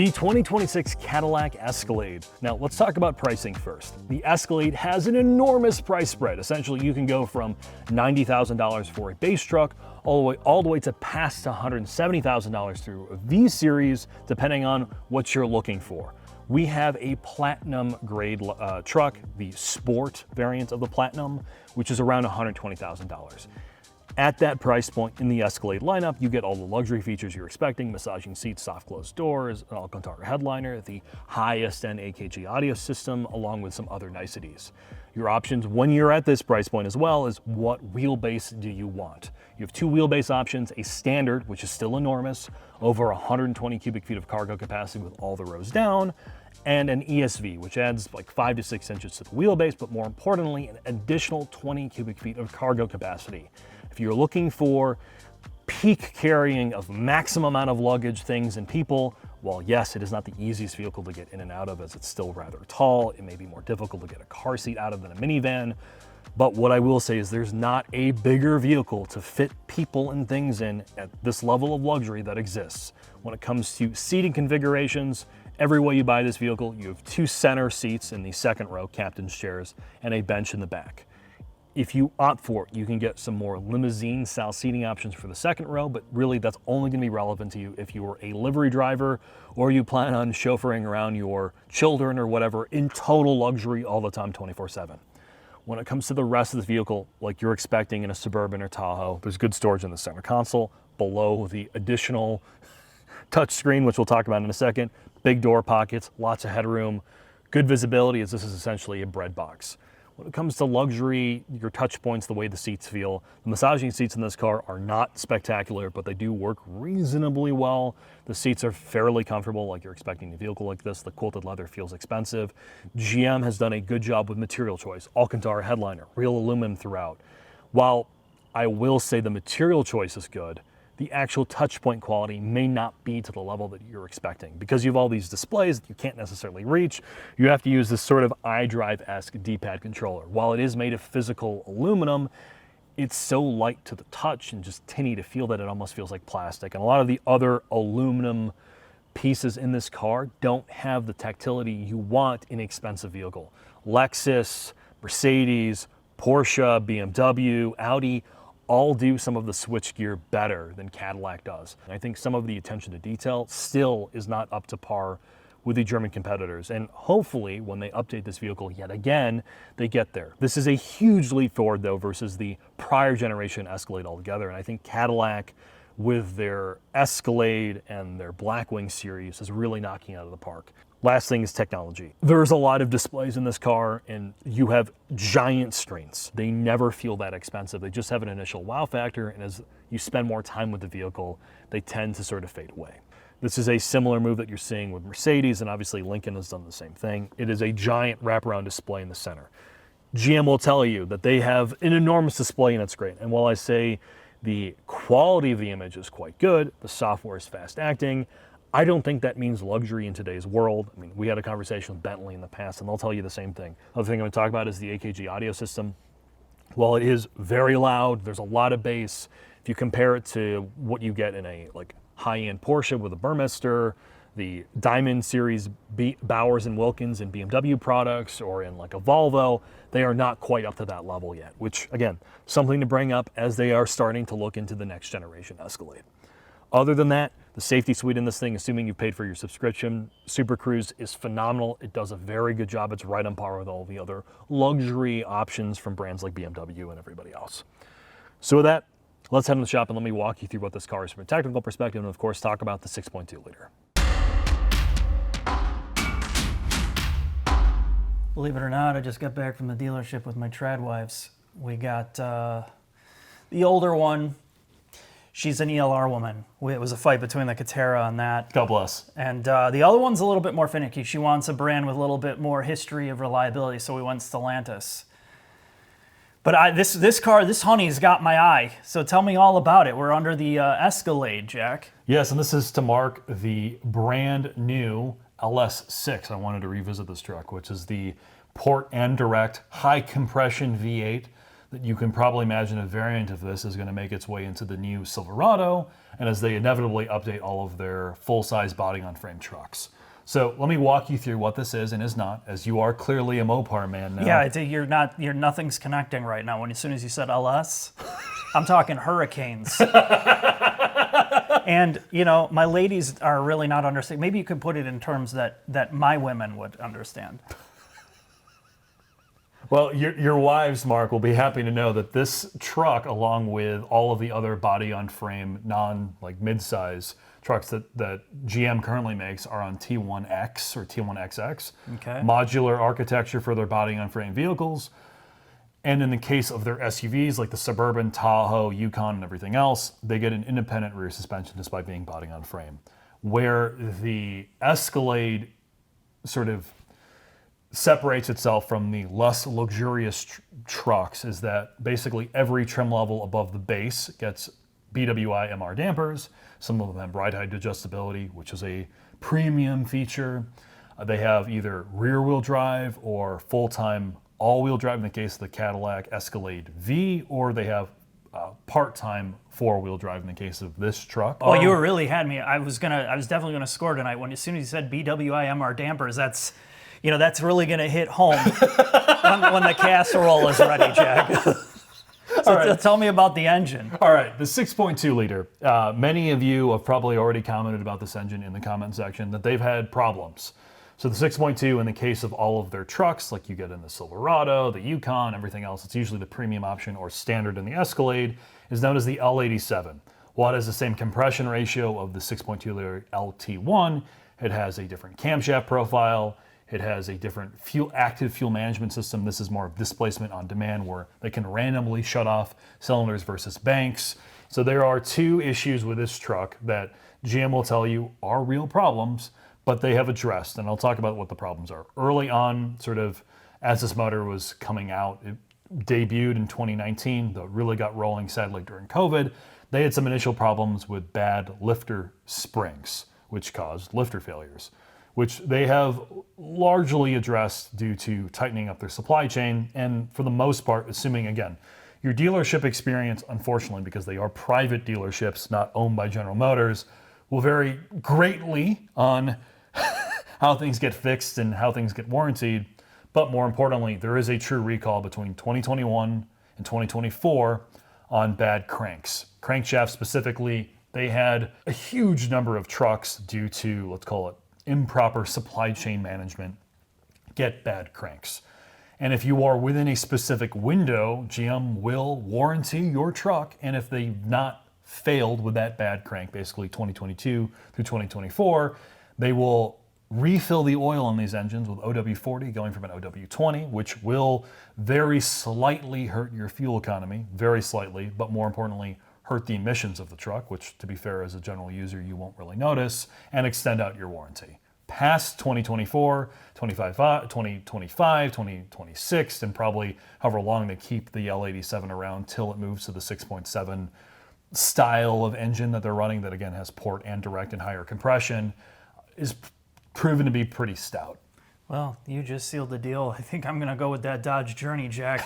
The 2026 Cadillac Escalade. Now let's talk about pricing first. The Escalade has an enormous price spread. Essentially, you can go from $90,000 for a base truck all the way to past $170,000 through a V Series, depending on what you're looking for. We have a platinum grade truck, the sport variant of the platinum, which is around $120,000. At that price point in the Escalade lineup, you get all the luxury features you're expecting: massaging seats, soft closed doors, an Alcantara headliner, the highest end AKG audio system, along with some other niceties. Your options when you're at this price point as well is what wheelbase do you want? You have two wheelbase options: a standard, which is still enormous, over 120 cubic feet of cargo capacity with all the rows down, and an ESV, which adds like 5 to 6 inches to the wheelbase, but more importantly, an additional 20 cubic feet of cargo capacity. If you're looking for peak carrying of maximum amount of luggage, things, and people, while yes, it is not the easiest vehicle to get in and out of, as it's still rather tall, it may be more difficult to get a car seat out of than a minivan. But what I will say is there's not a bigger vehicle to fit people and things in at this level of luxury that exists. When it comes to seating configurations, every way you buy this vehicle, you have two center seats in the second row, captain's chairs, and a bench in the back. If you opt for it, you can get some more limousine-style seating options for the second row, but really that's only going to be relevant to you if you are a livery driver or you plan on chauffeuring around your children or whatever in total luxury all the time, 24/7. When it comes to the rest of the vehicle, like you're expecting in a Suburban or Tahoe, there's good storage in the center console, below the additional touchscreen, which we'll talk about in a second, big door pockets, lots of headroom, good visibility, as this is essentially a bread box. When it comes to luxury, your touch points, the way the seats feel, the massaging seats in this car are not spectacular, but they do work reasonably well. The seats are fairly comfortable, like you're expecting a vehicle like this. The quilted leather feels expensive. GM has done a good job with material choice. Alcantara headliner, real aluminum throughout. While I will say the material choice is good, the actual touch point quality may not be to the level that you're expecting. Because you have all these displays that you can't necessarily reach, you have to use this sort of iDrive-esque D-pad controller. While it is made of physical aluminum, it's so light to the touch and just tinny to feel that it almost feels like plastic. And a lot of the other aluminum pieces in this car don't have the tactility you want in an expensive vehicle. Lexus, Mercedes, Porsche, BMW, Audi, all do some of the switchgear better than Cadillac does. And I think some of the attention to detail still is not up to par with the German competitors. And hopefully when they update this vehicle yet again, they get there. This is a huge leap forward though versus the prior generation Escalade altogether. And I think Cadillac with their Escalade and their Blackwing series is really knocking it out of the park. Last thing is technology. There's a lot of displays in this car and you have giant screens. They never feel that expensive. They just have an initial wow factor, and as you spend more time with the vehicle, they tend to sort of fade away. This is a similar move that you're seeing with Mercedes, and obviously Lincoln has done the same thing. It is a giant wraparound display in the center. GM will tell you that they have an enormous display and it's great. And while I say the quality of the image is quite good, the software is fast acting, I don't think that means luxury in today's world. I mean, we had a conversation with Bentley in the past, and they'll tell you the same thing. Another thing I'm going to talk about is the AKG audio system. While it is very loud, there's a lot of bass. If you compare it to what you get in a like high-end Porsche with a Burmester, the Diamond Series Bowers and Wilkins and BMW products, or in like a Volvo, they are not quite up to that level yet, which again, something to bring up as they are starting to look into the next generation Escalade. Other than that, the safety suite in this thing, assuming you paid for your subscription, Super Cruise is phenomenal. It does a very good job. It's right on par with all the other luxury options from brands like BMW and everybody else. So with that, let's head in the shop and let me walk you through what this car is from a technical perspective, and of course talk about the 6.2 liter. Believe it or not, I just got back from the dealership with my trad wives. We got the older one. She's an ELR woman. It was a fight between the Catera and that. God bless. And the other one's a little bit more finicky. She wants a brand with a little bit more history of reliability, so we went Stellantis. But this car, this honey's got my eye. So tell me all about it. We're under the Escalade, Jack. Yes, and this is to mark the brand new LS6. I wanted to revisit this truck, which is the port and direct high compression V8. That you can probably imagine a variant of this is going to make its way into the new Silverado, and as they inevitably update all of their full-size body-on-frame trucks. So let me walk you through what this is and is not, as you are clearly a Mopar man now. Yeah, nothing's connecting right now. As soon as you said LS, I'm talking hurricanes. And, my ladies are really not understanding. Maybe you could put it in terms that my women would understand. Well, your wives, Mark, will be happy to know that this truck, along with all of the other body-on-frame, mid-size trucks that GM currently makes, are on T1X or T1XX. Okay. Modular architecture for their body-on-frame vehicles. And in the case of their SUVs, like the Suburban, Tahoe, Yukon, and everything else, they get an independent rear suspension despite being body-on-frame. Where the Escalade sort of separates itself from the less luxurious trucks is that basically every trim level above the base gets BWI MR dampers. Some of them have ride height adjustability, which is a premium feature. They have either rear-wheel drive or full-time all-wheel drive in the case of the Cadillac Escalade V, or they have part-time four-wheel drive in the case of this truck. Oh, you really had me. I was definitely gonna score tonight as soon as you said BWI MR dampers. That's really going to hit home when the casserole is ready, Jack. Tell me about the engine. All right, the 6.2 liter. Many of you have probably already commented about this engine in the comment section that they've had problems. So the 6.2, in the case of all of their trucks, like you get in the Silverado, the Yukon, everything else, it's usually the premium option or standard in the Escalade, is known as the L87. While it has the same compression ratio of the 6.2 liter LT1, it has a different camshaft profile. It has a different active fuel management system. This is more of displacement on demand, where they can randomly shut off cylinders versus banks. So there are two issues with this truck that GM will tell you are real problems, but they have addressed, and I'll talk about what the problems are. Early on, sort of as this motor was coming out, it debuted in 2019, though it really got rolling sadly during COVID. They had some initial problems with bad lifter springs, which caused lifter failures, which they have largely addressed due to tightening up their supply chain, and for the most part, assuming, again, your dealership experience, unfortunately, because they are private dealerships, not owned by General Motors, will vary greatly on how things get fixed and how things get warrantied. But more importantly, there is a true recall between 2021 and 2024 on bad cranks. Crankshaft specifically, they had a huge number of trucks due to, let's call it, improper supply chain management, get bad cranks. And if you are within a specific window, GM will warranty your truck, and if they've not failed with that bad crank, basically 2022 through 2024, they will refill the oil on these engines with OW40 going from an OW20, which will very slightly hurt your fuel economy, very slightly, but more importantly, hurt the emissions of the truck, which, to be fair, as a general user, you won't really notice, and extend out your warranty. Past 2024, 2025, 2026, and probably however long they keep the L87 around till it moves to the 6.7 style of engine that they're running, that again has port and direct and higher compression, is proven to be pretty stout. Well, you just sealed the deal. I think I'm going to go with that Dodge Journey, Jack.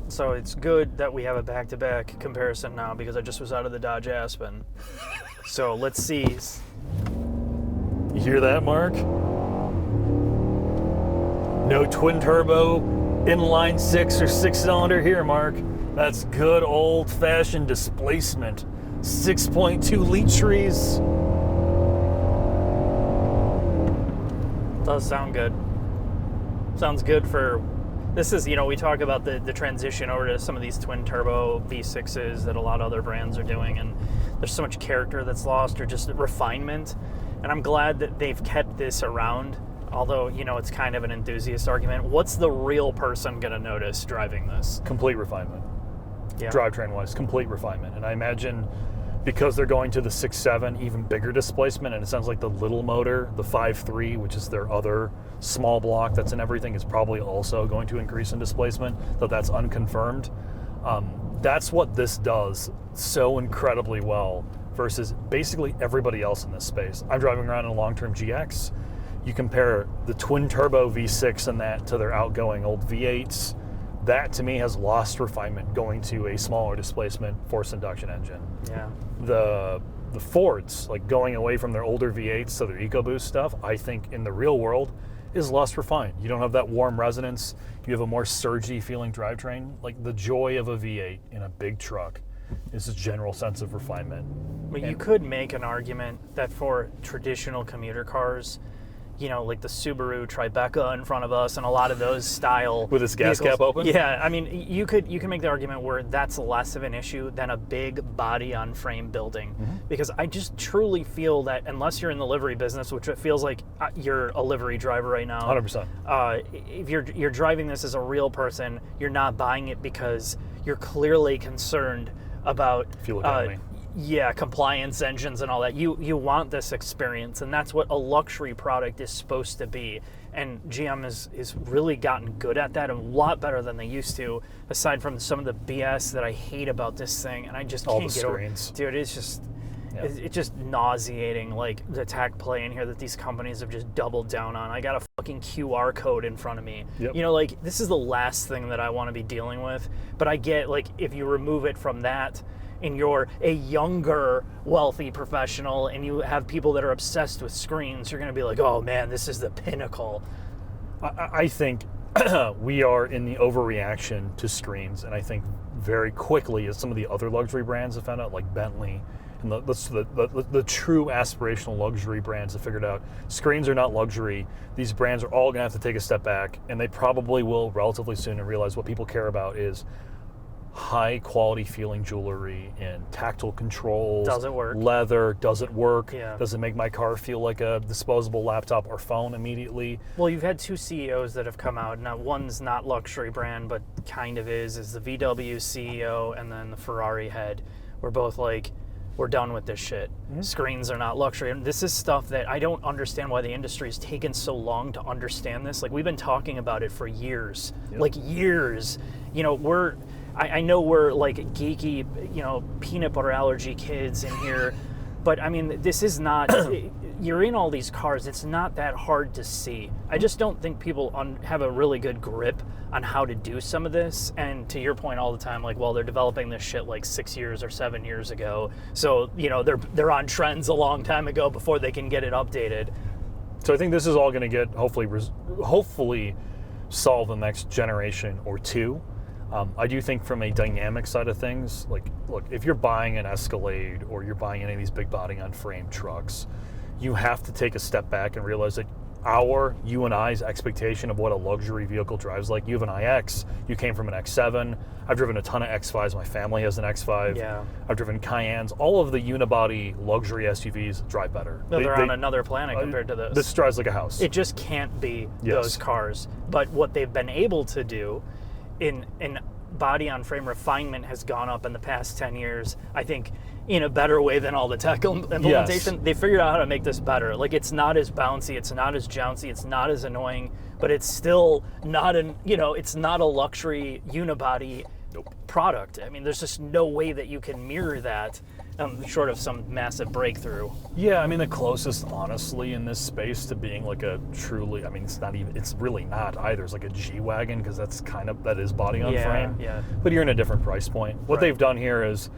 So it's good that we have a back-to-back comparison now, because I just was out of the Dodge Aspen. So let's see. You hear that, Mark? No twin turbo inline 6 or 6-cylinder here, Mark. That's good old-fashioned displacement. 6.2 liters. Does sound good. Sounds good for... This is, we talk about the transition over to some of these twin turbo V6s that a lot of other brands are doing, and there's so much character that's lost, or just refinement. And I'm glad that they've kept this around, although, it's kind of an enthusiast argument. What's the real person going to notice driving this? Complete refinement. Yeah. Drivetrain-wise, complete refinement. And I imagine because they're going to the 6.7, even bigger displacement, and it sounds like the little motor, the 5.3, which is their other small block that's in everything, is probably also going to increase in displacement, though that's unconfirmed. That's what this does so incredibly well versus basically everybody else in this space. I'm driving around in a long-term GX. You compare the twin-turbo V6 and that to their outgoing old V8s, that to me has lost refinement going to a smaller displacement forced induction engine. Yeah. The Fords, like going away from their older V8s to their EcoBoost stuff, I think in the real world is less refined. You don't have that warm resonance. You have a more surgy feeling drivetrain. Like the joy of a V8 in a big truck is a general sense of refinement. But you could make an argument that for traditional commuter cars, you know, like the Subaru Tribeca in front of us and a lot of those style with its gas vehicles, cap open? Yeah, I mean, you can make the argument where that's less of an issue than a big body on frame building. Because I just truly feel that unless you're in the livery business, which it feels like you're a livery driver right now. 100%. If you're driving this as a real person, you're not buying it because you're clearly concerned about Fuel economy. Yeah, compliance engines and all that. You want this experience, and that's what a luxury product is supposed to be. And GM is really gotten good at that, and a lot better than they used to, aside from some of the BS that I hate about this thing, and I just All can't the get over. screens. Dude, it's just Yeah. it's just nauseating, like the tech play in here that these companies have just doubled down on. I got a fucking QR code in front of me. Yep. You know, like this is the last thing that I want to be dealing with. But I get, like, if you remove it from that, and you're a younger, wealthy professional, and you have people that are obsessed with screens, you're going to be like, oh man, this is the pinnacle. I think we are in the overreaction to screens, and I think very quickly, as some of the other luxury brands have found out, like Bentley, and the true aspirational luxury brands have figured out screens are not luxury. These brands are all going to have to take a step back, and they probably will relatively soon and realize what people care about is high quality feeling jewelry and tactile controls. Does it work? Leather. Does it work? Yeah. Does it make my car feel like a disposable laptop or phone immediately? Well, you've had two CEOs that have come out. Now, one's not luxury brand, but kind of is the VW CEO and then the Ferrari head. We're both like, we're done with this shit. Screens are not luxury. And this is stuff that I don't understand why the industry has taken so long to understand this. Like, we've been talking about it for years. Yep. Like, years. You know, I know we're like geeky, you know, peanut butter allergy kids in here, but I mean, this is not, you're in all these cars, it's not that hard to see. I just don't think people have a really good grip on how to do some of this. And to your point all the time, like, well, they're developing this shit like 6 years or 7 years ago. So, you know, they're on trends a long time ago before they can get it updated. So I think this is all going to get hopefully solved in the next generation or two. I do think from a dynamic side of things, like, look, if you're buying an Escalade or you're buying any of these big body on frame trucks, you have to take a step back and realize that you and I's expectation of what a luxury vehicle drives like. You have an iX, you came from an X7. I've driven a ton of X5s. My family has an X5. Yeah. I've driven Cayennes. All of the unibody luxury SUVs drive better. No, they're on another planet compared to this. This drives like a house. It just can't be Yes. those cars. But what they've been able to do in body on frame refinement has gone up in the past 10 years, I think, in a better way than all the tech implementation. Yes. They figured out how to make this better. Like, it's not as bouncy, it's not as jouncy, it's not as annoying, but it's still not it's not a luxury unibody product. I mean, there's just no way that you can mirror that short of some massive breakthrough. Yeah, I mean, the closest, honestly, in this space to being like a truly, I mean, it's really not either. It's like a G-Wagon, because that is body on frame. Yeah. But you're in a different price point. What Right. they've done here is,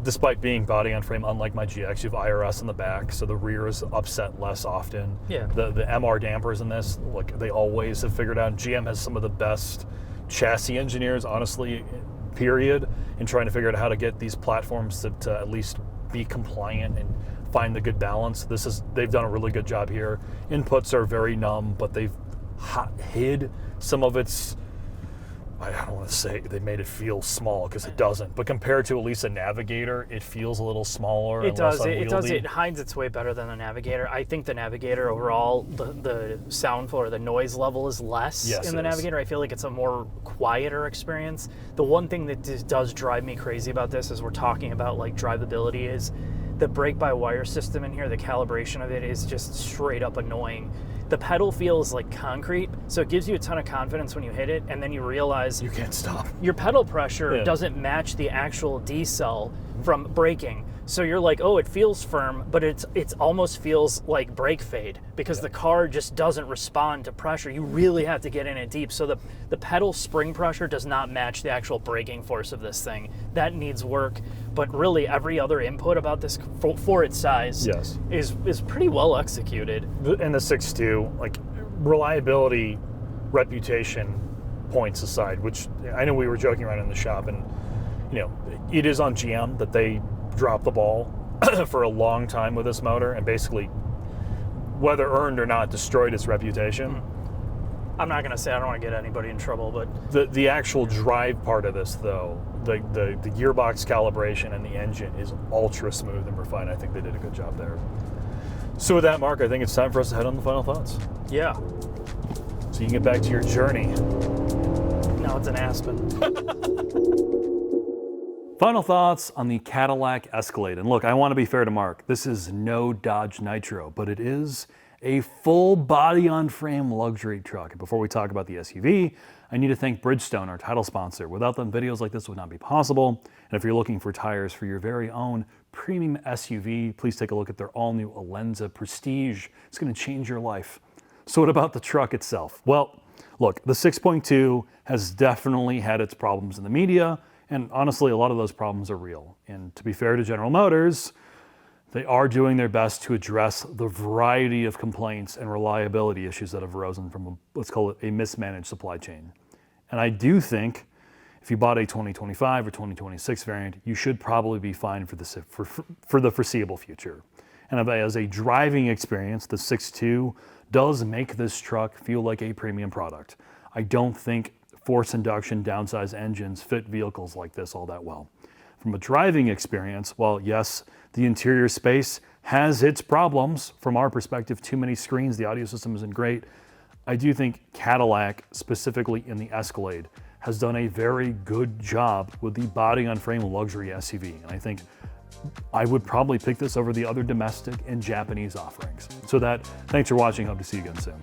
despite being body on frame, unlike my GX, you have IRS in the back, so the rear is upset less often. Yeah. The MR dampers in this, like, they always have figured out. GM has some of the best chassis engineers, honestly, period, in trying to figure out how to get these platforms to at least be compliant and find the good balance. They've done a really good job here. Inputs are very numb, but they've hid some of its, I don't want to say they made it feel small, because it doesn't, but compared to at least a Navigator, it feels a little smaller. It does. It does. It hides its way better than the Navigator. I think the Navigator overall, the sound floor, the noise level is less Yes, in the it is. Navigator. I feel like it's a more quieter experience. The one thing that does drive me crazy about this, as we're talking about like drivability, is the brake-by-wire system in here. The calibration of it is just straight up annoying. The pedal feels like concrete, so it gives you a ton of confidence when you hit it, and then you realize You can't stop. your pedal pressure Yeah. doesn't match the actual decel from braking. So you're like, oh, it feels firm, but it's almost feels like brake fade because the car just doesn't respond to pressure. You really have to get in it deep. So the pedal spring pressure does not match the actual braking force of this thing. That needs work. But really, every other input about this for its size is pretty well executed. And the 6.2, like reliability, reputation points aside, which I know we were joking around in the shop, and you know, it is on GM that they dropped the ball for a long time with this motor, and basically, whether earned or not, destroyed its reputation. I'm not gonna say I don't want to get anybody in trouble, but the actual drive part of this, though, the gearbox calibration and the engine is ultra smooth and refined. I think they did a good job there. So with that, Mark, I think it's time for us to head on the final thoughts. Yeah. So you can get back to your journey. Now it's an Aspen. Final thoughts on the Cadillac Escalade. And look, I want to be fair to Mark. This is no Dodge Nitro, but it is a full body on frame luxury truck. And before we talk about the SUV, I need to thank Bridgestone, our title sponsor. Without them, videos like this would not be possible. And if you're looking for tires for your very own premium SUV, please take a look at their all-new Alenza Prestige. It's going to change your life. So what about the truck itself? Well, look, the 6.2 has definitely had its problems in the media, and honestly, a lot of those problems are real. And to be fair to General Motors, they are doing their best to address the variety of complaints and reliability issues that have arisen from, let's call it, a mismanaged supply chain. And I do think if you bought a 2025 or 2026 variant, you should probably be fine for the foreseeable future. And as a driving experience, the 6.2 does make this truck feel like a premium product. I don't think forced induction downsized engines fit vehicles like this all that well. From a driving experience, while yes, the interior space has its problems, from our perspective, too many screens, the audio system isn't great, I do think Cadillac, specifically in the Escalade, has done a very good job with the body-on-frame luxury SUV. And I think I would probably pick this over the other domestic and Japanese offerings. So thanks for watching. Hope to see you again soon.